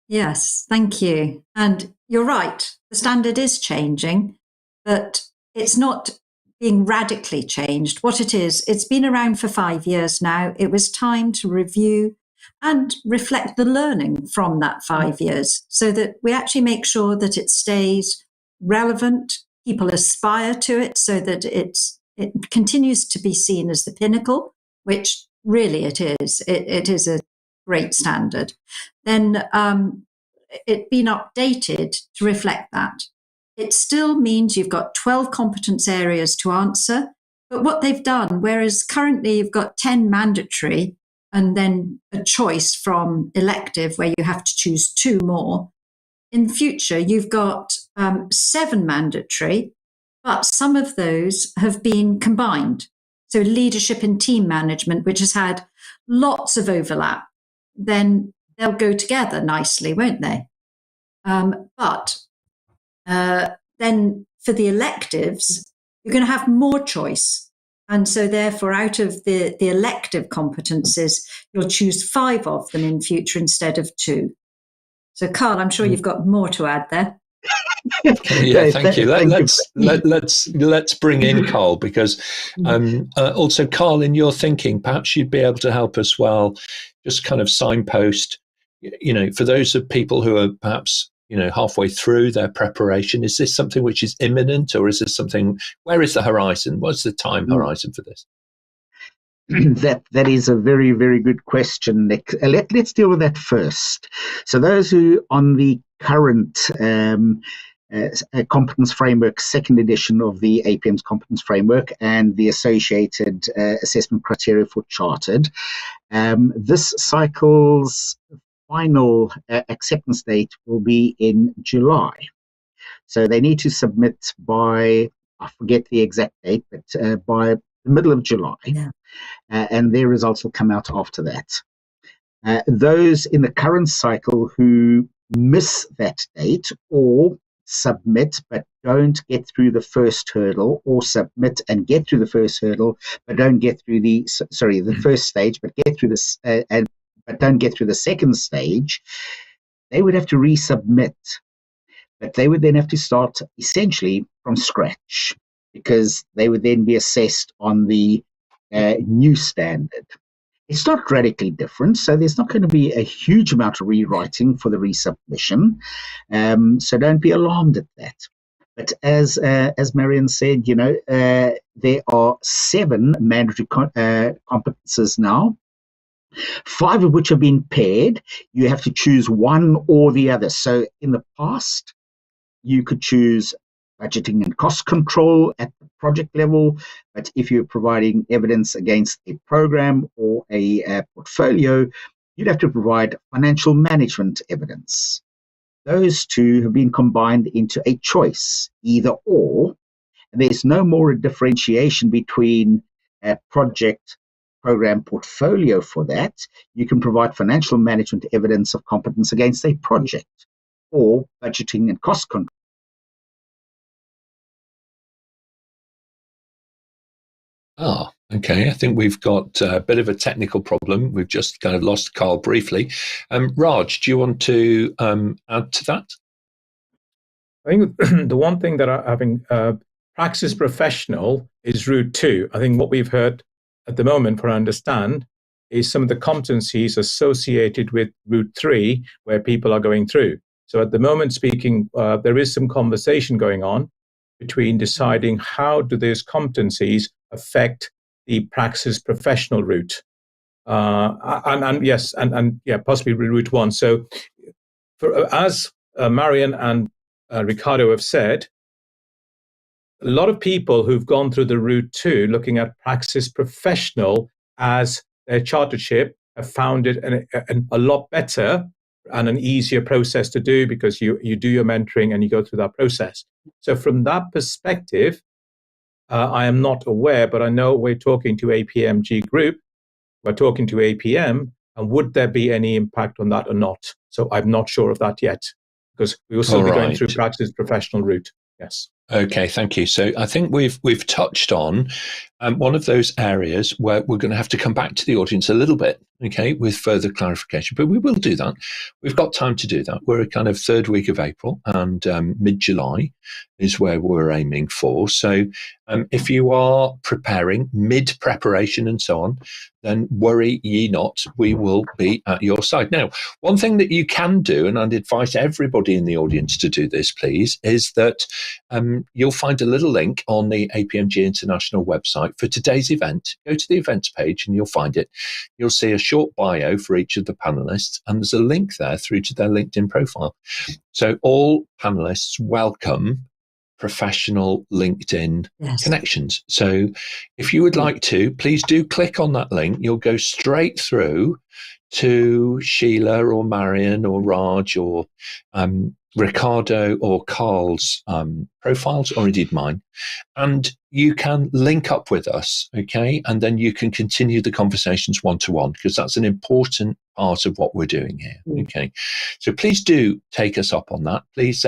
Yes, thank you. And you're right, the standard is changing, but it's not being radically changed. What it is, it's been around for 5 years now. It was time to review and reflect the learning from that 5 years so that we actually make sure that it stays relevant, people aspire to it so that it continues to be seen as the pinnacle, which really it is. It is a great standard. Then it's been updated to reflect that. It still means you've got 12 competence areas to answer, but what they've done, whereas currently you've got 10 mandatory and then a choice from elective where you have to choose 2 more, in the future you've got 7 mandatory, but some of those have been combined. So leadership and team management, which has had lots of overlap, then they'll go together nicely, won't they? But then for the electives, you're going to have more choice. And so therefore, out of the elective competences, you'll choose 5 of them in future instead of 2. So Carl, I'm sure you've got more to add there. Yeah, thank you. Let's bring in Carl, because also Carl, in your thinking, perhaps you'd be able to help us well, just kind of signpost, for those of people who are perhaps halfway through their preparation, is this something which is imminent, or is this something, where is the horizon? What's the time horizon for this? That is a very, very good question, Nick. Let's deal with that first. So those who on the current competence framework, second edition of the APM's competence framework and the associated assessment criteria for chartered, this cycle's final acceptance date will be in July. So they need to submit by, I forget the exact date, but by the middle of July, and their results will come out after that. Those in the current cycle who miss that date or submit but don't get through the first hurdle, or submit and get through the first hurdle but don't get through the first stage but get through this but don't get through the second stage, they would have to resubmit, but they would then have to start essentially from scratch, because they would then be assessed on the new standard. It's not radically different, so there's not going to be a huge amount of rewriting for the resubmission. So don't be alarmed at that. But as Marion said, there are 7 mandatory competences now, 5 of which have been paired. You have to choose one or the other. So in the past, you could choose budgeting and cost control at the project level, but if you're providing evidence against a program or a portfolio, you'd have to provide financial management evidence. Those 2 have been combined into a choice, either or. And there's no more a differentiation between a project, program, portfolio for that. You can provide financial management evidence of competence against a project, or budgeting and cost control. Okay. I think we've got a bit of a technical problem. We've just kind of lost Carl briefly. Raj, do you want to add to that? I think the one thing that having Praxis Professional is route 2. I think what we've heard at the moment, for I understand, is some of the competencies associated with route 3, where people are going through. So at the moment speaking, there is some conversation going on between deciding how do those competencies affect the Praxis Professional route, possibly route 1. So, as Marion and Ricardo have said, a lot of people who've gone through the route 2, looking at Praxis Professional as their chartership, have found it a lot better and an easier process to do, because you do your mentoring and you go through that process. So from that perspective, I am not aware, but I know we're talking to APMG Group, we're talking to APM, and would there be any impact on that or not? So I'm not sure of that yet, because we will still be going through Praxis Professional route. Yes. Okay, thank you. So I think we've touched on one of those areas where we're going to have to come back to the audience a little bit, okay, with further clarification. But we will do that. We've got time to do that. We're a kind of 3rd week of April, and mid-July is where we're aiming for. So if you are preparing, mid-preparation and so on, then worry ye not, we will be at your side. Now, one thing that you can do, and I'd advise everybody in the audience to do this, please, is that you'll find a little link on the APMG International website for today's event. Go to the events page and you'll find it. You'll see a short bio for each of the panelists, and there's a link there through to their LinkedIn profile. So all panelists welcome professional LinkedIn connections. So if you would like to, please do click on that link. You'll go straight through to Sheila or Marion or Raj or Ricardo or Carl's profiles, or indeed mine, and you can link up with us, okay? And then you can continue the conversations one-to-one, because that's an important part of what we're doing here, okay? So please do take us up on that. Please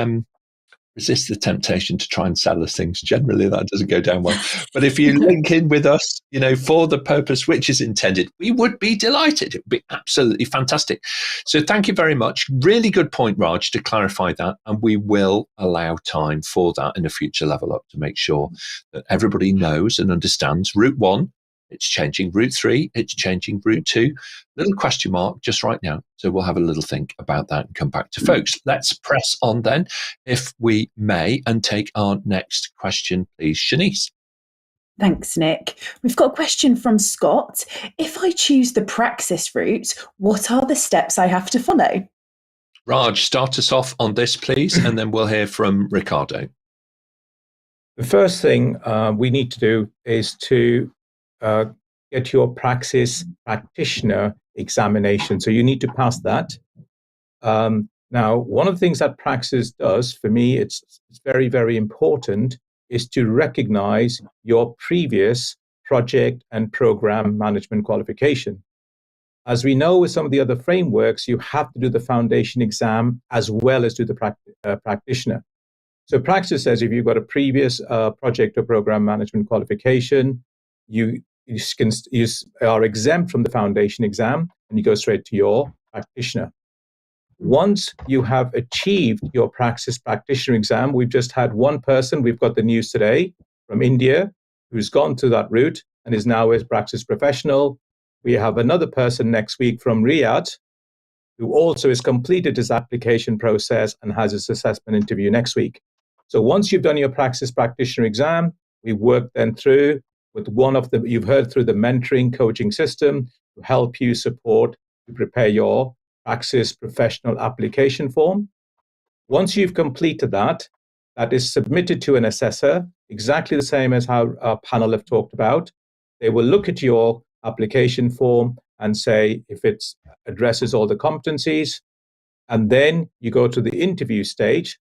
resist the temptation to try and sell us things. Generally, that doesn't go down well. But if you link in with us, for the purpose which is intended, we would be delighted. It would be absolutely fantastic. So thank you very much. Really good point, Raj, to clarify that. And we will allow time for that in a future level up to make sure that everybody knows and understands route 1. It's changing route 3. It's changing route 2. Little question mark just right now. So we'll have a little think about that and come back to folks. Let's press on then, if we may, and take our next question, please. Shanice. Thanks, Nick. We've got a question from Scott. If I choose the Praxis route, what are the steps I have to follow? Raj, start us off on this, please, and then we'll hear from Ricardo. The first thing we need to do is to get your Praxis practitioner examination. So you need to pass that. Now, one of the things that Praxis does, for me, it's very, very important, is to recognize your previous project and program management qualification. As we know with some of the other frameworks, you have to do the foundation exam as well as do the practitioner. So Praxis says if you've got a previous project or program management qualification, you are exempt from the foundation exam and you go straight to your practitioner. Once you have achieved your Praxis practitioner exam, we've just had one person, we've got the news today from India, who's gone to that route and is now a Praxis professional. We have another person next week from Riyadh, who also has completed his application process and has his assessment interview next week. So once you've done your Praxis practitioner exam, we work then through with you've heard through the mentoring coaching system to help you support to prepare your Praxis professional application form. Once you've completed that is submitted to an assessor, exactly the same as how our panel have talked about. They will look at your application form and say if it addresses all the competencies. And then you go to the interview stage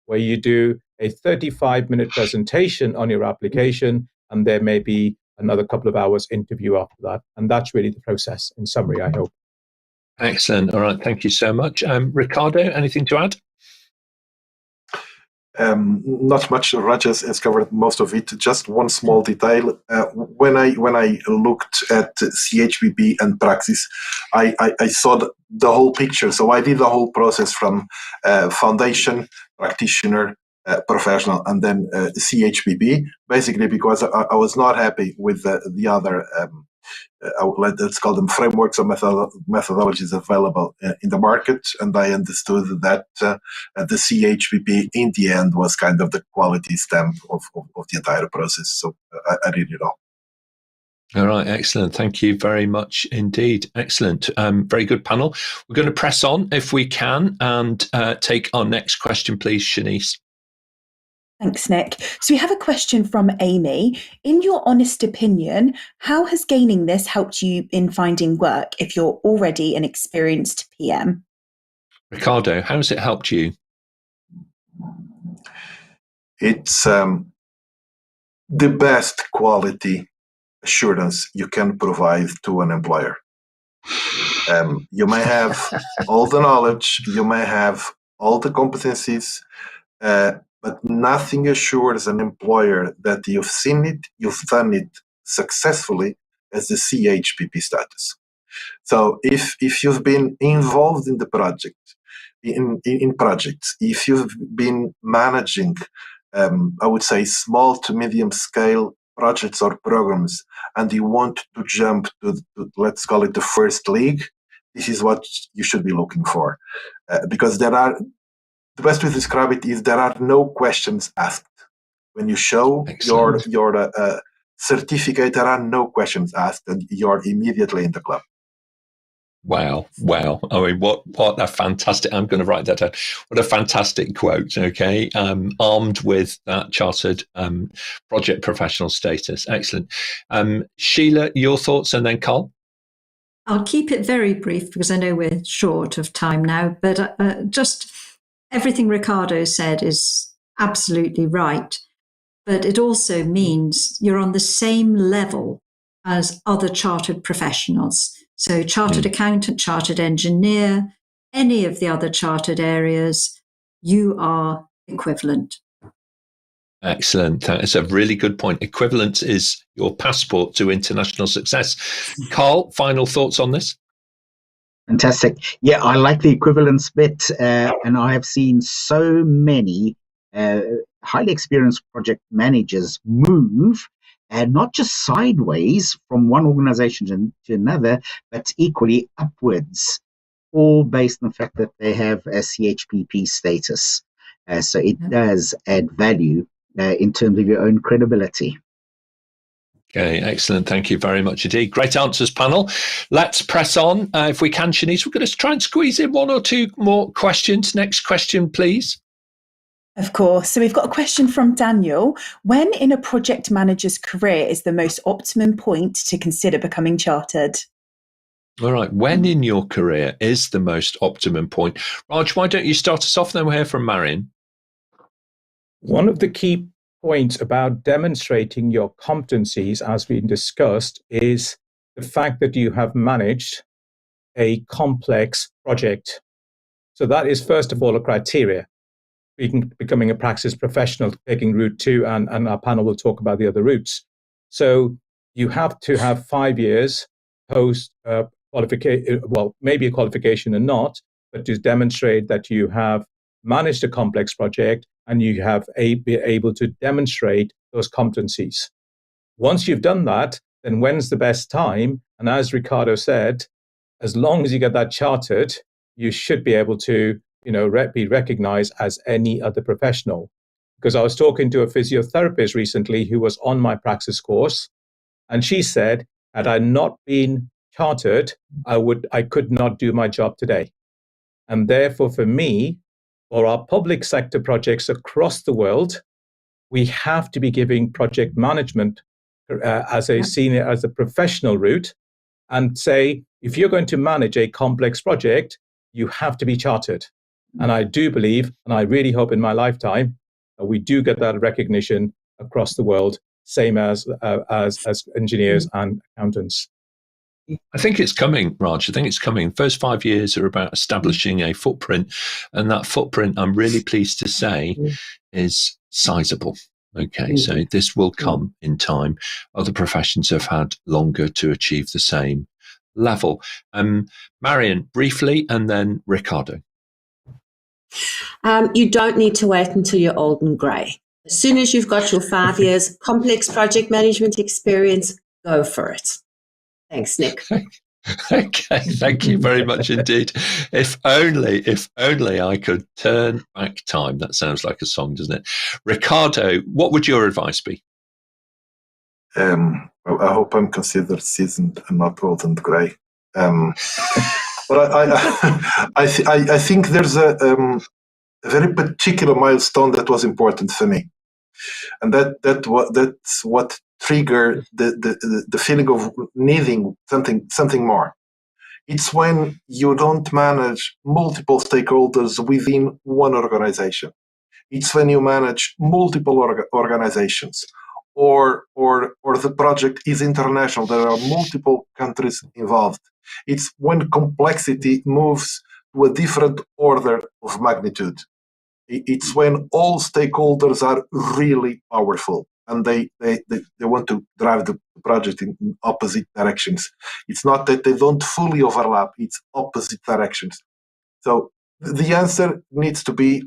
where you do a 35-minute presentation on your application, and there may be another couple of hours interview after that. And that's really the process in summary, I hope. Excellent. All right. Thank you so much. Ricardo, anything to add? Not much. Rajesh has covered most of it. Just one small detail. When I looked at ChPP and Praxis, I saw the whole picture. So I did the whole process from foundation, practitioner, professional, and then ChPP, basically because I was not happy with the other, let's call them frameworks or methodologies available in the market. And I understood that the ChPP in the end was kind of the quality stamp of the entire process. So I read it all. All right, excellent. Thank you very much indeed. Excellent. Very good panel. We're going to press on if we can and take our next question, please, Shanice. Thanks, Nick. So we have a question from Amy. In your honest opinion, how has gaining this helped you in finding work if you're already an experienced PM? Ricardo, how has it helped you? It's the best quality assurance you can provide to an employer. You may have all the knowledge, you may have all the competencies, but nothing assures an employer that you've seen it, you've done it successfully as the ChPP status. So if you've been involved in the project, in projects, if you've been managing, I would say, small to medium scale projects or programs, and you want to jump to let's call it the first league, this is what you should be looking for. Because the best way to describe it is there are no questions asked. When you show your certificate, there are no questions asked, and you're immediately in the club. Wow. I mean, what a fantastic, I'm going to write that down. What a fantastic quote, okay? Armed with that chartered project professional status. Excellent. Sheila, your thoughts, and then Carl? I'll keep it very brief because I know we're short of time now, but just everything Ricardo said is absolutely right. But it also means you're on the same level as other chartered professionals. So chartered accountant, chartered engineer, any of the other chartered areas, you are equivalent. Excellent. That's a really good point. Equivalence is your passport to international success. Carl, final thoughts on this? Fantastic. Yeah, I like the equivalence bit, and I have seen so many highly experienced project managers move, and not just sideways from one organization to another, but equally upwards, all based on the fact that they have a ChPP status. So it does add value in terms of your own credibility. Okay, excellent. Thank you very much indeed. Great answers, panel. Let's press on. If we can, Shanice, we're going to try and squeeze in one or two more questions. Next question, please. Of course. So we've got a question from Daniel. When in a project manager's career is the most optimum point to consider becoming chartered? All right. When in your career is the most optimum point? Raj, why don't you start us off? Then we'll hear from Marion. One of the key point about demonstrating your competencies, as we discussed, is the fact that you have managed a complex project. So that is, first of all, a criteria. Becoming a Praxis professional, taking route 2, and our panel will talk about the other routes. So you have to have 5 years post qualification, well, maybe a qualification or not, but to demonstrate that you have managed a complex project and you have be able to demonstrate those competencies. Once you've done that, then when's the best time? And as Ricardo said, as long as you get that chartered, you should be able to, be recognized as any other professional. Because I was talking to a physiotherapist recently who was on my Praxis course, and she said, had I not been chartered, I could not do my job today. And therefore, for me, for our public sector projects across the world, we have to be giving project management as a professional route, and say, if you're going to manage a complex project, you have to be chartered. And I do believe, and I really hope in my lifetime, we do get that recognition across the world, same as engineers and accountants. I think it's coming, Raj. I think it's coming. First 5 years are about establishing a footprint, and that footprint, I'm really pleased to say, is sizable. Okay, so this will come in time. Other professions have had longer to achieve the same level. Marion, briefly, and then Ricardo. You don't need to wait until you're old and grey. As soon as you've got your 5 years complex project management experience, go for it. Thanks, Nick. Okay, thank you very much indeed. If only I could turn back time. That sounds like a song, doesn't it? Ricardo, what would your advice be? Well, I hope I'm considered seasoned and not old and grey. But I think there's a very particular milestone that was important for me, and that's what triggered the feeling of needing something more. It's when you don't manage multiple stakeholders within one organization. It's when you manage multiple organizations, or the project is international. There are multiple countries involved. It's when complexity moves to a different order of magnitude. It's when all stakeholders are really powerful and they want to drive the project in opposite directions. It's not that they don't fully overlap, it's opposite directions. So the answer needs to be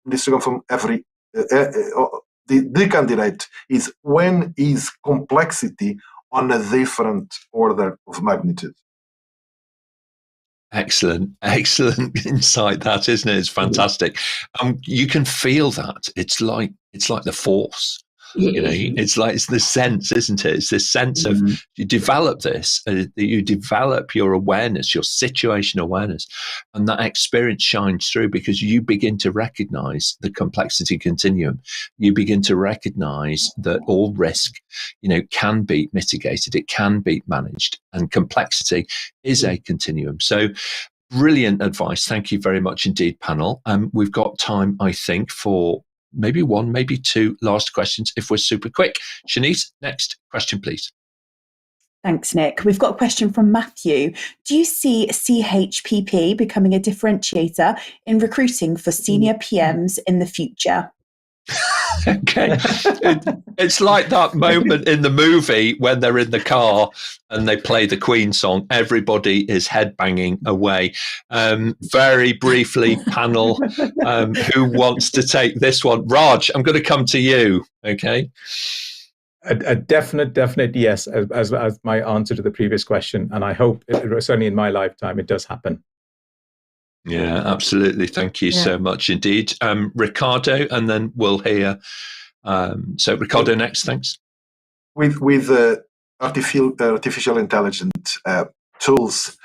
needs to come from every, the candidate is, when is complexity on a different order of magnitude? Excellent insight, that, isn't it? It's fantastic. You can feel that. It's like the force. It's the sense, isn't it? It's this sense of, you develop this, you develop your awareness, your situation awareness, and that experience shines through because you begin to recognize the complexity continuum. You begin to recognize that all risk, can be mitigated, it can be managed, and complexity is a continuum. So, brilliant advice. Thank you very much indeed, panel. We've got time, I think, for maybe one, maybe two last questions if we're super quick. Shanice, next question, please. Thanks, Nick. We've got a question from Matthew. Do you see ChPP becoming a differentiator in recruiting for senior PMs in the future? Okay. It's like that moment in the movie when they're in the car and they play the Queen song. Everybody is headbanging away. Very briefly, panel, who wants to take this one? Raj, I'm going to come to you. Okay. A definite yes, as my answer to the previous question. And I hope, certainly in my lifetime, it does happen. Yeah, absolutely. Thank you so much indeed. Ricardo, and then we'll hear. So Ricardo next, thanks. With artificial intelligence tools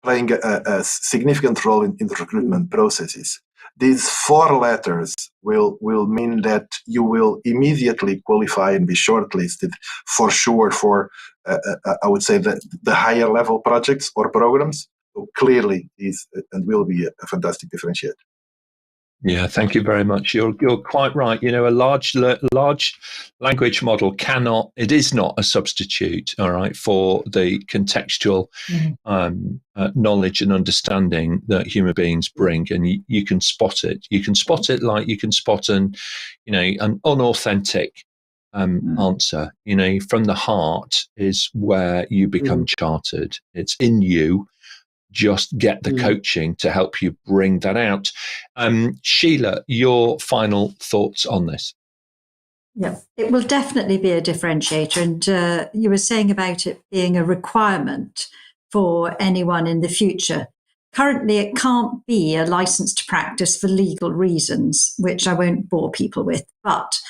playing a significant role in the recruitment processes, these 4 letters will mean that you will immediately qualify and be shortlisted for sure for, I would say, the higher level projects or programs. So clearly is and will be a fantastic differentiator. Yeah, thank you very much. You're quite right. You know, a large language model is not a substitute, all right, for the contextual knowledge and understanding that human beings bring, and you can spot it. You can spot it like you can spot an unauthentic answer. You know, from the heart is where you become chartered. It's in you. Just get the coaching to help you bring that out. Sheila, your final thoughts on this? Yeah, it will definitely be a differentiator. And you were saying about it being a requirement for anyone in the future. Currently, it can't be a license to practice for legal reasons, which I won't bore people with. But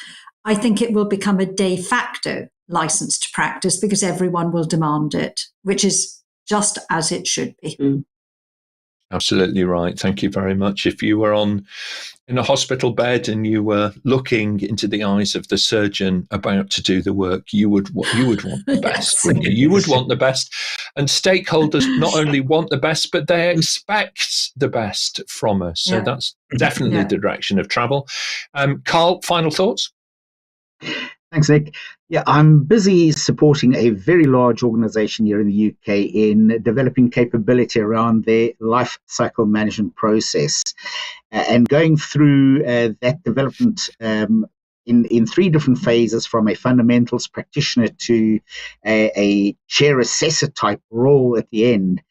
I think it will become a de facto license to practice because everyone will demand it, which is just as it should be. Absolutely right. Thank you very much. If you were in a hospital bed and you were looking into the eyes of the surgeon about to do the work, you would want the best. Yes. You would want the best. And stakeholders not only want the best, but they expect the best from us. So that's definitely the direction of travel. Carl, final thoughts? Thanks, Nick. Yeah, I'm busy supporting a very large organization here in the UK in developing capability around their life cycle management process and going through that development in three different phases, from a fundamentals practitioner to a chair assessor type role at the end.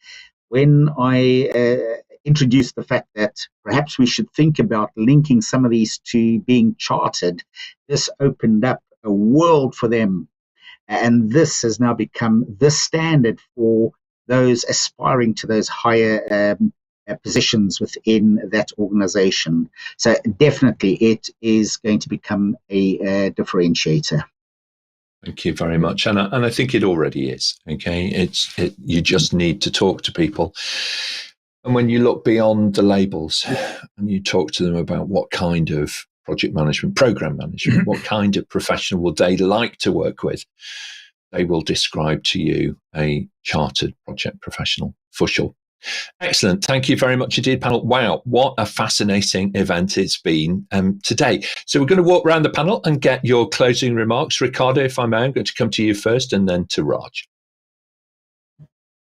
When I introduced the fact that perhaps we should think about linking some of these to being chartered, this opened up a world for them. And this has now become the standard for those aspiring to those higher positions within that organization. So definitely it is going to become a differentiator. Thank you very much. And I think it already is. Okay. You just need to talk to people. And when you look beyond the labels and you talk to them about what kind of project management, program management, what kind of professional would they like to work with, they will describe to you a chartered project professional for sure. Excellent. Thank you very much indeed, panel. Wow, what a fascinating event it's been today. So we're going to walk around the panel and get your closing remarks. Ricardo, if I may, I'm going to come to you first and then to Raj.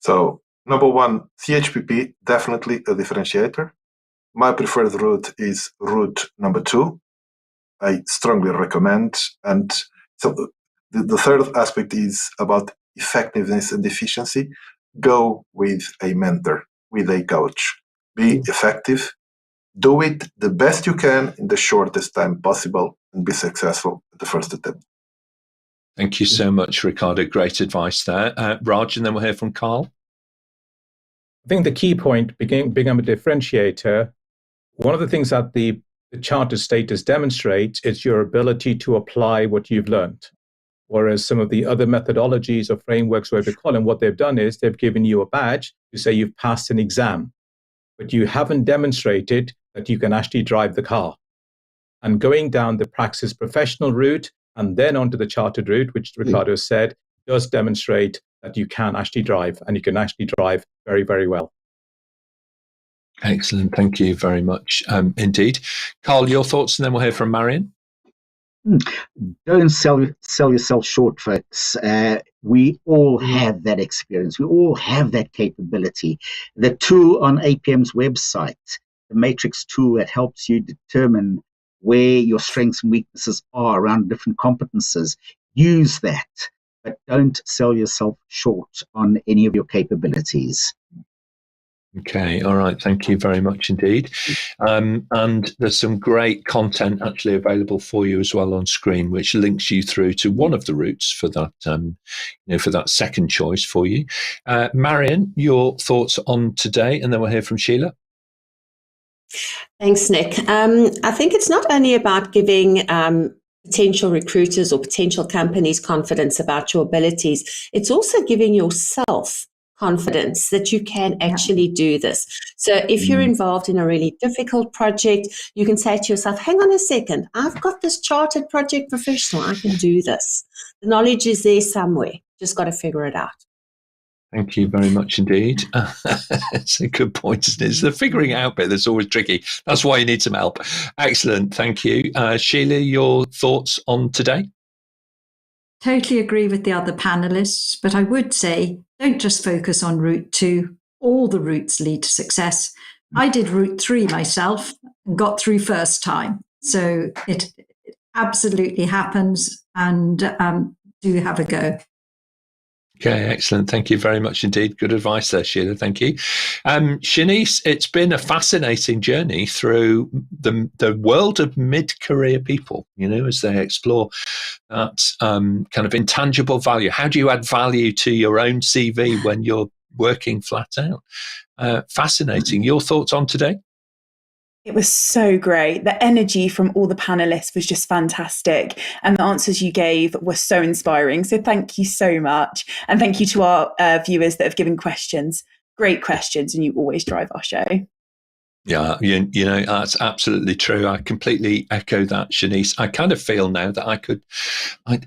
So, number one, ChPP, definitely a differentiator. My preferred route is route number 2. I strongly recommend. And so the third aspect is about effectiveness and efficiency. Go with a mentor, with a coach. Be effective. Do it the best you can in the shortest time possible and be successful at the first attempt. Thank you so much, Ricardo. Great advice there. Raj, and then we'll hear from Carl. I think the key point, becoming a differentiator, one of the things that the charter status demonstrates is your ability to apply what you've learned. Whereas some of the other methodologies or frameworks, whatever you call them, what they've done is they've given you a badge to say you've passed an exam, but you haven't demonstrated that you can actually drive the car. And going down the Praxis professional route and then onto the chartered route, which Ricardo said, does demonstrate that you can actually drive, and you can actually drive very, very well. Excellent. Thank you very much indeed. Carl, your thoughts, and then we'll hear from Marion. Don't sell yourself short, folks. We all have that experience. We all have that capability. The tool on APM's website, the matrix tool that helps you determine where your strengths and weaknesses are around different competences, use that, but don't sell yourself short on any of your capabilities. Okay, all right. Thank you very much indeed. And there's some great content actually available for you as well on screen, which links you through to one of the routes for that, for that second choice for you. Marion, your thoughts on today, and then we'll hear from Sheila. Thanks, Nick. I think it's not only about giving potential recruiters or potential companies confidence about your abilities, it's also giving yourself confidence that you can actually do this. So if you're involved in a really difficult project, you can say to yourself, hang on a second, I've got this chartered project professional, I can do this. The knowledge is there somewhere, just got to figure it out. Thank you very much indeed. It's a good point, isn't it? It's the figuring out bit that's always tricky. That's why you need some help. Excellent. Thank you. Sheila, your thoughts on today? Totally agree with the other panelists, but I would say don't just focus on route 2. All the routes lead to success. I did route 3 myself and got through first time. So it absolutely happens, and do have a go. Okay, excellent. Thank you very much indeed. Good advice there, Sheila. Thank you. Shanice, it's been a fascinating journey through the world of mid-career people, as they explore that kind of intangible value. How do you add value to your own CV when you're working flat out? Fascinating. Your thoughts on today? It was so great. The energy from all the panelists was just fantastic. And the answers you gave were so inspiring. So thank you so much. And thank you to our viewers that have given questions. Great questions. And you always drive our show. Yeah, that's absolutely true. I completely echo that, Shanice. I kind of feel now that I could, I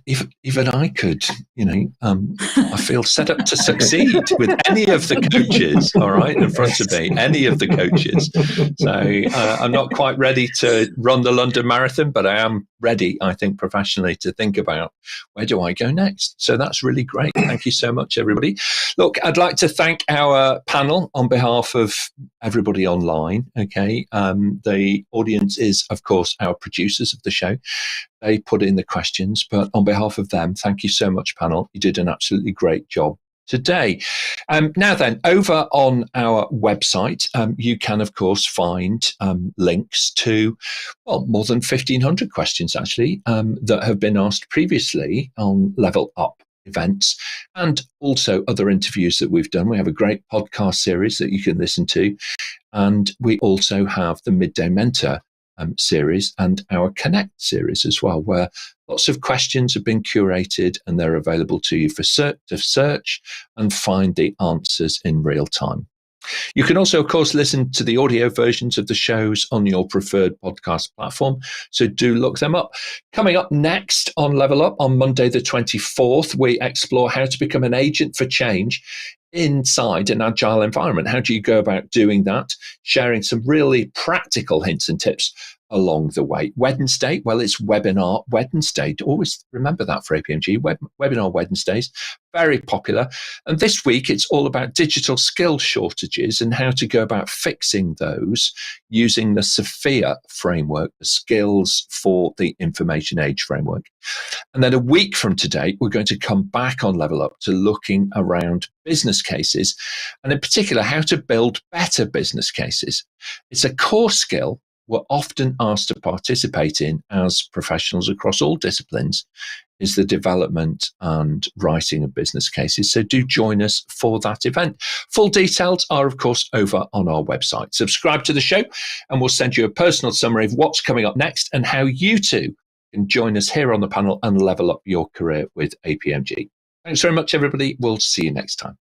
feel set up to succeed with any of the coaches, all right, in front of me, any of the coaches. So I'm not quite ready to run the London Marathon, but I am ready, I think, professionally to think about where do I go next. So that's really great. Thank you so much, everybody. Look, I'd like to thank our panel on behalf of everybody online. Okay. The audience is, of course, our producers of the show. They put in the questions, but on behalf of them, thank you so much, panel. You did an absolutely great job today. Now then, over on our website, you can, of course, find links to, more than 1,500 questions, actually, that have been asked previously on Level Up events, and also other interviews that we've done. We have a great podcast series that you can listen to. And we also have the Midday Mentor series and our Connect series as well, where lots of questions have been curated and they're available to you to search and find the answers in real time. You can also, of course, listen to the audio versions of the shows on your preferred podcast platform. So do look them up. Coming up next on Level Up on Monday, the 24th, we explore how to become an agent for change inside an agile environment. How do you go about doing that? Sharing some really practical hints and tips along the way. Wednesday, it's Webinar Wednesday. Always remember that for APMG. Webinar Wednesdays, very popular. And this week, it's all about digital skill shortages and how to go about fixing those using the SOPHIA framework, the Skills for the Information Age framework. And then a week from today, we're going to come back on Level Up to looking around business cases, and in particular, how to build better business cases. It's a core skill we're often asked to participate in as professionals across all disciplines, is the development and writing of business cases. So do join us for that event. Full details are, of course, over on our website. Subscribe to the show and we'll send you a personal summary of what's coming up next and how you too can join us here on the panel and level up your career with APMG. Thanks very much, everybody. We'll see you next time.